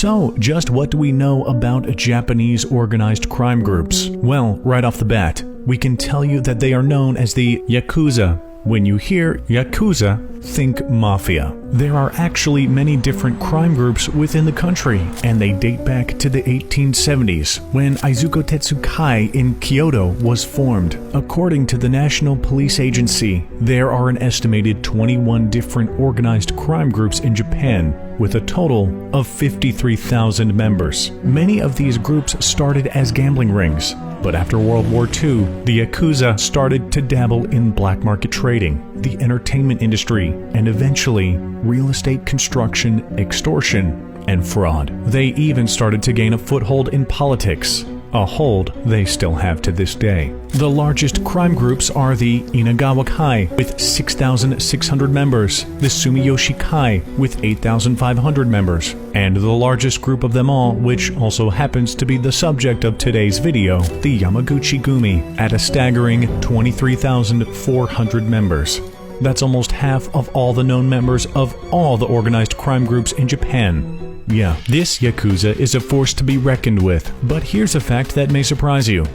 So, just what do we know about Japanese organized crime groups? Well, right off the bat, we can tell you that they are known as the Yakuza. When you hear Yakuza, think mafia. There are actually many different crime groups within the country, and they date back to the 1870s, when Izuku Tetsukai in Kyoto was formed. According to the National Police Agency, there are an estimated 21 different organized crime groups in Japan, with a total of 53,000 members. Many of these groups started as gambling rings, but after World War II, the Yakuza started to dabble in black market trading, the entertainment industry, and eventually real estate construction, extortion, and fraud. They even started to gain a foothold in politics, a hold they still have to this day. The largest crime groups are the Inagawa Kai with 6,600 members, the Sumiyoshi Kai with 8,500 members, and the largest group of them all, which also happens to be the subject of today's video, the Yamaguchi Gumi, at a staggering 23,400 members. That's almost half of all the known members of all the organized crime groups in Japan. Yeah, this Yakuza is a force to be reckoned with, but here's a fact that may surprise you.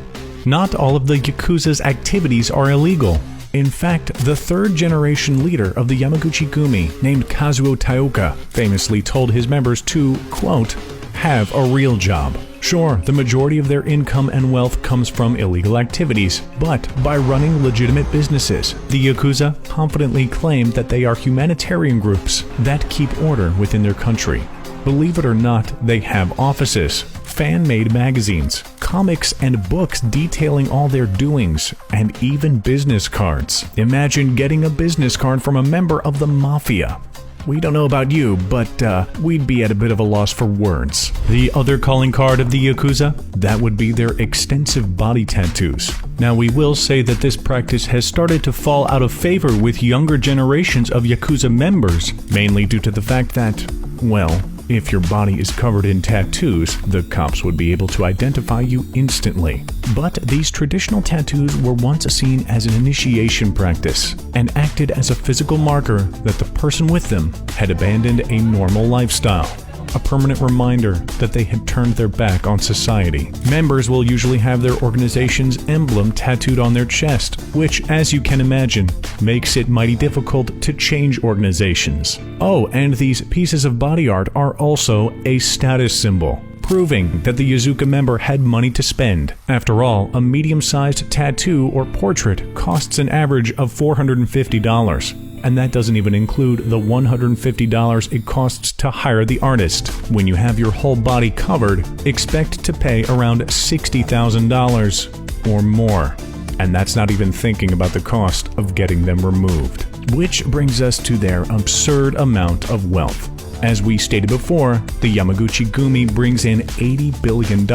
Not all of the Yakuza's activities are illegal. In fact, the third-generation leader of the Yamaguchi Gumi, named Kazuo Taoka, famously told his members to, quote, have a real job. Sure, the majority of their income and wealth comes from illegal activities, but by running legitimate businesses, the Yakuza confidently claim that they are humanitarian groups that keep order within their country. Believe it or not, they have offices, fan-made magazines, comics and books detailing all their doings, and even business cards. Imagine getting a business card from a member of the mafia. We don't know about you, but we'd be at a bit of a loss for words. The other calling card of the Yakuza? That would be their extensive body tattoos. Now, we will say that this practice has started to fall out of favor with younger generations of Yakuza members, mainly due to the fact that, well, if your body is covered in tattoos, the cops would be able to identify you instantly. But these traditional tattoos were once seen as an initiation practice and acted as a physical marker that the person with them had abandoned a normal lifestyle, a permanent reminder that they had turned their back on society. Members will usually have their organization's emblem tattooed on their chest, which, as you can imagine, makes it mighty difficult to change organizations. Oh, and these pieces of body art are also a status symbol, proving that the Yakuza member had money to spend. After all, a medium-sized tattoo or portrait costs an average of $450. And that doesn't even include the $150 it costs to hire the artist. When you have your whole body covered, expect to pay around $60,000 or more. And that's not even thinking about the cost of getting them removed. Which brings us to their absurd amount of wealth. As we stated before, the Yamaguchi Gumi brings in $80 billion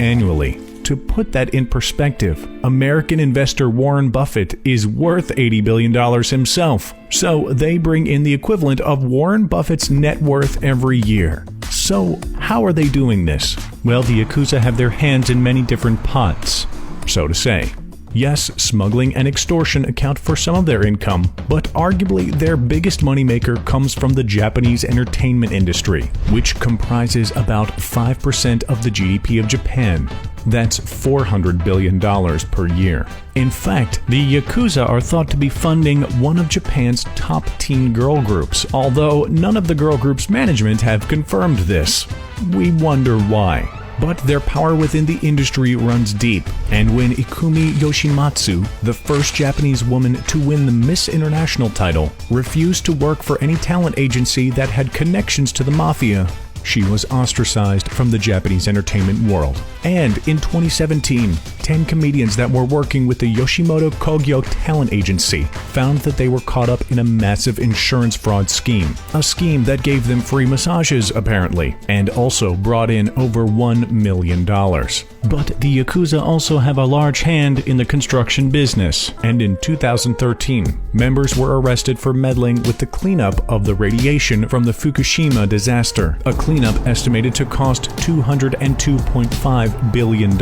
annually. To put that in perspective, American investor Warren Buffett is worth $80 billion himself. So they bring in the equivalent of Warren Buffett's net worth every year. So how are they doing this? Well, the Yakuza have their hands in many different pots, so to say. Yes, smuggling and extortion account for some of their income, but arguably their biggest moneymaker comes from the Japanese entertainment industry, which comprises about 5% of the GDP of Japan. That's $400 billion per year. In fact, the Yakuza are thought to be funding one of Japan's top teen girl groups, although none of the girl group's management have confirmed this. We wonder why. But their power within the industry runs deep, and when Ikumi Yoshimatsu, the first Japanese woman to win the Miss International title, refused to work for any talent agency that had connections to the mafia, she was ostracized from the Japanese entertainment world. And in 2017, 10 comedians that were working with the Yoshimoto Kogyo talent agency found that they were caught up in a massive insurance fraud scheme. A scheme that gave them free massages, apparently, and also brought in over $1 million. But the Yakuza also have a large hand in the construction business, and in 2013, members were arrested for meddling with the cleanup of the radiation from the Fukushima disaster, a cleanup cleanup estimated to cost $202.5 billion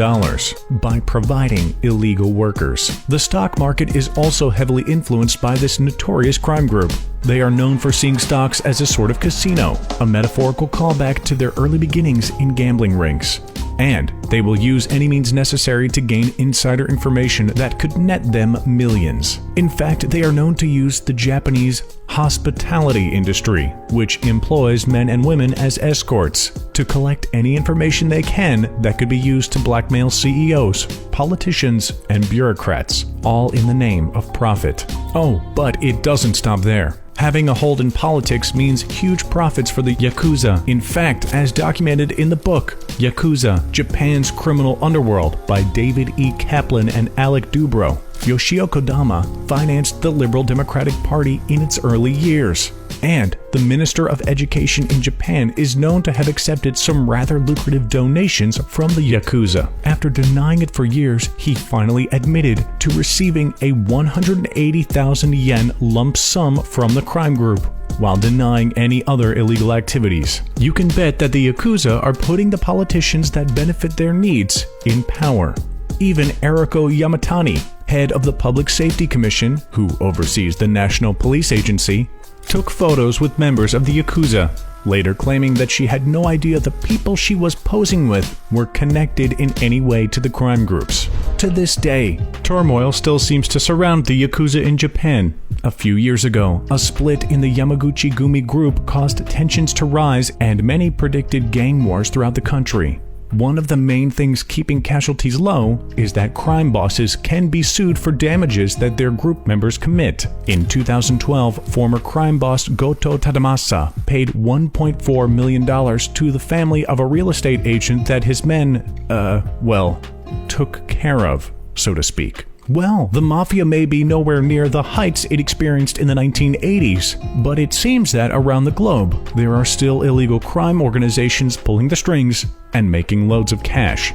by providing illegal workers. The stock market is also heavily influenced by this notorious crime group. They are known for seeing stocks as a sort of casino, a metaphorical callback to their early beginnings in gambling rinks. And they will use any means necessary to gain insider information that could net them millions. In fact, they are known to use the Japanese hospitality industry, which employs men and women as escorts, to collect any information they can that could be used to blackmail CEOs, politicians, and bureaucrats, all in the name of profit. Oh, but it doesn't stop there. Having a hold in politics means huge profits for the Yakuza. In fact, as documented in the book, Yakuza, Japan's Criminal Underworld by David E. Kaplan and Alec Dubrow, Yoshio Kodama financed the Liberal Democratic Party in its early years. And the Minister of Education in Japan is known to have accepted some rather lucrative donations from the Yakuza. After denying it for years, he finally admitted to receiving a 180,000 yen lump sum from the crime group, while denying any other illegal activities. You can bet that the Yakuza are putting the politicians that benefit their needs in power. Even Eriko Yamatani, head of the Public Safety Commission, who oversees the National Police Agency, took photos with members of the Yakuza, later claiming that she had no idea the people she was posing with were connected in any way to the crime groups. To this day, turmoil still seems to surround the Yakuza in Japan. A few years ago, a split in the Yamaguchi-gumi group caused tensions to rise, and many predicted gang wars throughout the country. One of the main things keeping casualties low is that crime bosses can be sued for damages that their group members commit. In 2012, former crime boss Goto Tadamasa paid $1.4 million to the family of a real estate agent that his men, took care of, so to speak. Well, the mafia may be nowhere near the heights it experienced in the 1980s, but it seems that around the globe, there are still illegal crime organizations pulling the strings and making loads of cash.